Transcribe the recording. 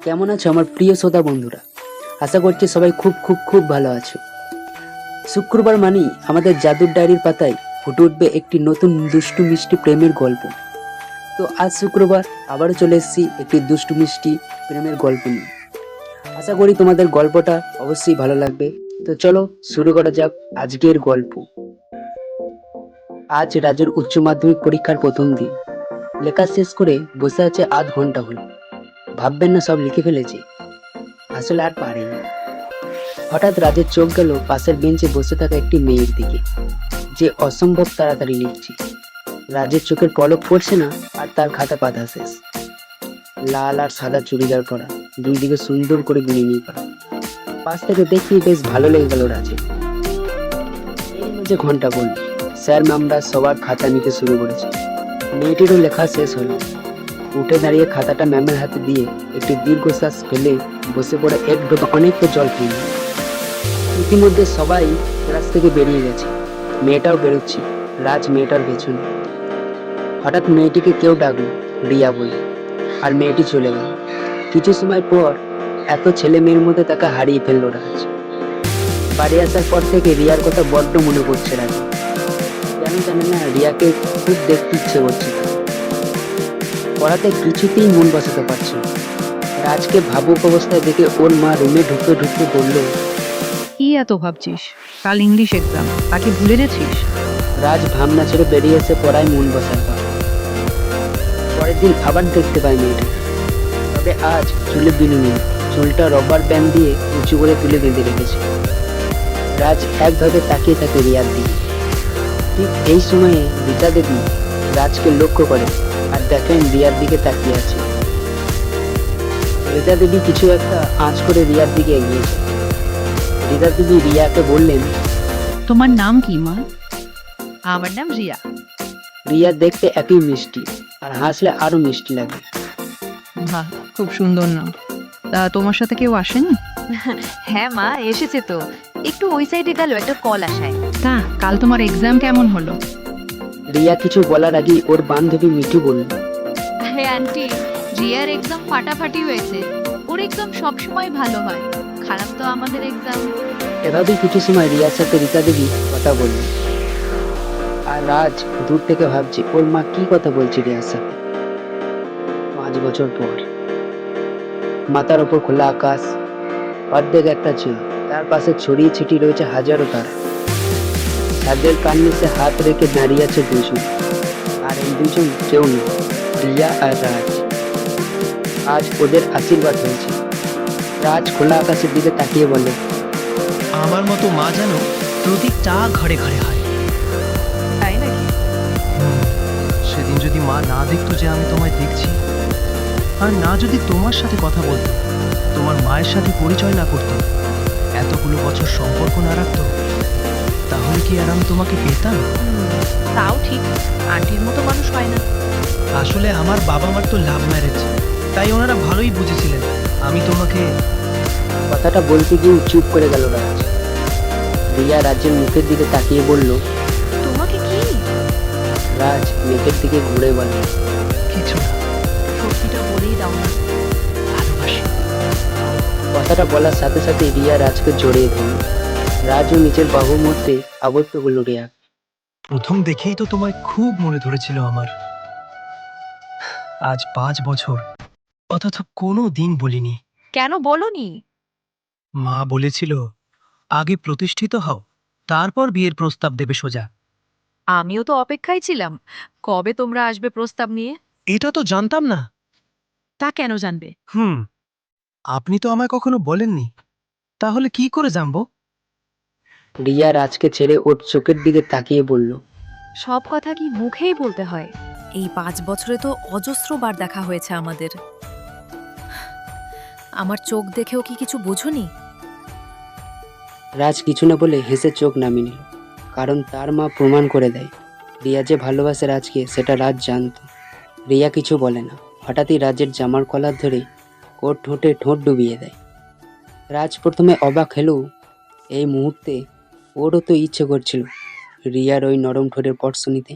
কেমন আছো আমার প্রিয় শ্রোতা বন্ধুরা? আশা করছি সবাই খুব খুব খুব ভালো আছো। শুক্রবার মানেই আমাদের জাদুর ডায়েরির পাতায় ফুটে উঠবে একটি নতুন দুষ্টু মিষ্টি প্রেমের গল্প। তো আজ শুক্রবার আবারও চলে এসেছি একটি দুষ্টু মিষ্টি প্রেমের গল্প নিয়ে। আশা করি তোমাদের গল্পটা অবশ্যই ভালো লাগবে। তো চলো শুরু করা যাক আজকের গল্প। আজ রাজুর উচ্চ মাধ্যমিক পরীক্ষার প্রথম দিন। লেখা শেষ করে বসে আছে আধ ঘন্টা হলো। ভাববেন না সব লিখে ফেলেছি, আসলে আর পারিনি। হঠাৎ রাজের চোখ গেল পাশের বেঞ্চে বসে থাকা একটি মেয়ের দিকে, যে অসম্ভব তাড়াতাড়ি লিখছে। রাজের চোখের পলক পড়ছে না, আর তার খাতা পাতা শেষ। লাল আর সাদা চুড়িদার পরা, দুই দিকে সুন্দর করে বিনিময় করা। পাশ থেকে দেখি বেশ ভালো লেগে গেল রাজের। এই মাঝে ঘন্টা বলল, স্যার ম্যামরা সবার খাতা নিতে শুরু করেছে। মেয়েটিরও লেখা শেষ হলো। উঠে দাঁড়িয়ে খাতাটা ম্যামের হাতে দিয়ে একটি দীর্ঘশ্বাস ফেলে বসে পড়ে এক ঢোক অনেকটা জল খেয়ে। ইতিমধ্যে সবাই ক্লাস থেকে বেরিয়ে গেছে, মেয়েটাও বেরোচ্ছে। রাজ মেয়েটার পেছনে। হঠাৎ মেয়েটিকে কেউ ডাকলো, রিয়া বলে, আর মেয়েটি চলে গেল। কিছু সময় পর এত ছেলে মেয়ের মধ্যে তাকে হারিয়ে ফেললো রাজ। বাড়ি আসার পর থেকে রিয়ার কথা বড্ড মনে পড়ছে রাজ। কেন জানে না, রিয়াকে খুব দেখতে ইচ্ছে করছে। পড়াতে কিছুতেই মন বসাতে পারছে না। রাজকে ভাবুক অবস্থায় দেখে ওর মা রুমে ঢুকে ঢুকে বলল, কি এত ভাবছিস? কাল ইংলিশ এক্সাম, তাকে ভুলে গেছিস? রাজ ভাবনা ছেড়ে বেরিয়ে এসে পড়ায় মন বসায়। পরের দিন আবার দেখতে পাই মেয়েটা, তবে আজ চুলে বিনি নেই। চুলটা রবার ব্যান্ড দিয়ে উঁচু করে তুলে বেঁধে রেখেছে। রাজ একভাবে তাকিয়ে থাকে রিয়ার দিকে। ঠিক এই সময়ে রীতা দেবী রাজকে লক্ষ্য করে আর দেখেন রিয়ার দিকে তাকিয়ে আছে। রীতা দেবী কিছু একটা আঁচ করে রিয়ার দিকে এগিয়েছে। রীতা দেবী রিয়াকে বললেন, তোমার নাম কি মা? আমার নাম রিয়া। রিয়া দেখতে একই মিষ্টি, আর হাসলে আরো মিষ্টি লাগে। বাহ, খুব সুন্দর নাম। তা তোমার সাথে কেউ আসেনি? হ্যাঁ মা, এসেছে তো। একটু ওই সাইডে গেল একটা কল আসায়। তা কাল তোমার এক্সাম কেমন হলো? রিয়া কিছু বলার আগেই ওর বান্ধবী মিঠু বলল, হ্যাঁ আন্টি, রিয়ার এক্সাম ফাটাফাটি হয়েছে। ওর এক্সাম সবসময় ভালো হয়, খারাপ তো আমাদের এক্সাম। এভাবেই কিছু সময় রিয়ার সাথে রীতা দেবী কথা বলল। আর রাজ দূর থেকে ভাবছে ওর মা কি কথা বলছে রিয়ার সাথে। 5 বছর পর মাথার ওপর খোলা আকাশ, অর্ধেক একটা চুল, তার পাশে ছড়িয়ে ছিটিয়ে রয়েছে হাজারো তারা। তাদের কান নিচে হাত রেখে দাঁড়িয়ে আছে দুজন, আর এই দুজন কেউ নেই, রিয়া আর রাজ। আজ ওদের আশীর্বাদ হয়েছে। রাজ খোলা আকাশের দিকে তাকিয়ে বলে, আমার মতো মা যেন প্রতিটা ঘরে ঘরে হয়। তাই নাকি? সেদিন যদি মা না দেখতো যে আমি তোমায় দেখছি, আর না যদি তোমার সাথে কথা বলতো, তোমার মায়ের সাথে পরিচয় না করতো, এতগুলো বছর সম্পর্ক না রাখতো, তাহলে কি আর আমি তোমাকে পেতাম? তাও ঠিক, আন্টির মতো মানুষ হয় না। আসলে আমার বাবা মার তো লাভ ম্যারেজ, তাই ওনারা ভালোই বুঝেছিলেন আমি তোমাকে। কথাটা বলতে গিয়ে চুপ করে গেল রাজ। রিয়া রাজের মুখের দিকে তাকিয়ে বলল, তোমাকে কি? রাজ মেঘের দিকে ঘুরে বলে, কিছু না, সত্যিটা বলেই দাও না। ভালোবাসি। কথাটা বলার সাথে সাথে রিয়া রাজকে জড়িয়ে ধরল। রাজও নিজের বাহুর মধ্যে আবদ্ধ হলো রিয়া। প্রথম দেখেই তো তোমায় খুব মনে ধরেছিল আমার। আজ 5 বছর, অথচ কোনো দিন বলিনি। কেন বলনি? মা বলেছিল, আগে প্রতিষ্ঠিত হও, তারপর বিয়ের প্রস্তাব দেবে সোজা। আমিও তো অপেক্ষায় ছিলাম, কবে তোমরা আসবে প্রস্তাব নিয়ে। এটা তো জানতাম না। তা কেন জানবে? আপনি তো আমায় কখনো বলেননি, তাহলে কি করে জানবো? রিয়া রাজকে ছেড়ে ওর চোখের দিকে তাকিয়ে বলল, সব কথা কি মুখেই বলতে হয়? এই 5 বছরে তো অজস্রবার দেখা হয়েছে আমাদের। আমার চোখ দেখেও কি কিছু বোঝনি? রাজ কিছু না বলে হেসে চোখ নামিয়ে নিল, কারণ তার মা প্রমাণ করে দেয় রিয়া যে ভালোবাসে রাজকে, সেটা রাজ জানত। রিয়া কিছু বলে না। হঠাৎই রাজের জামার কলার ধরে ওর ঠোঁটে ঠোঁট ডুবিয়ে দেয়। রাজ প্রথমে অবাক হলেও এই মুহূর্তে ওরও তো ইচ্ছে করছিল রিয়ার ওই নরম ঠোঁটের স্পর্শ নিতে।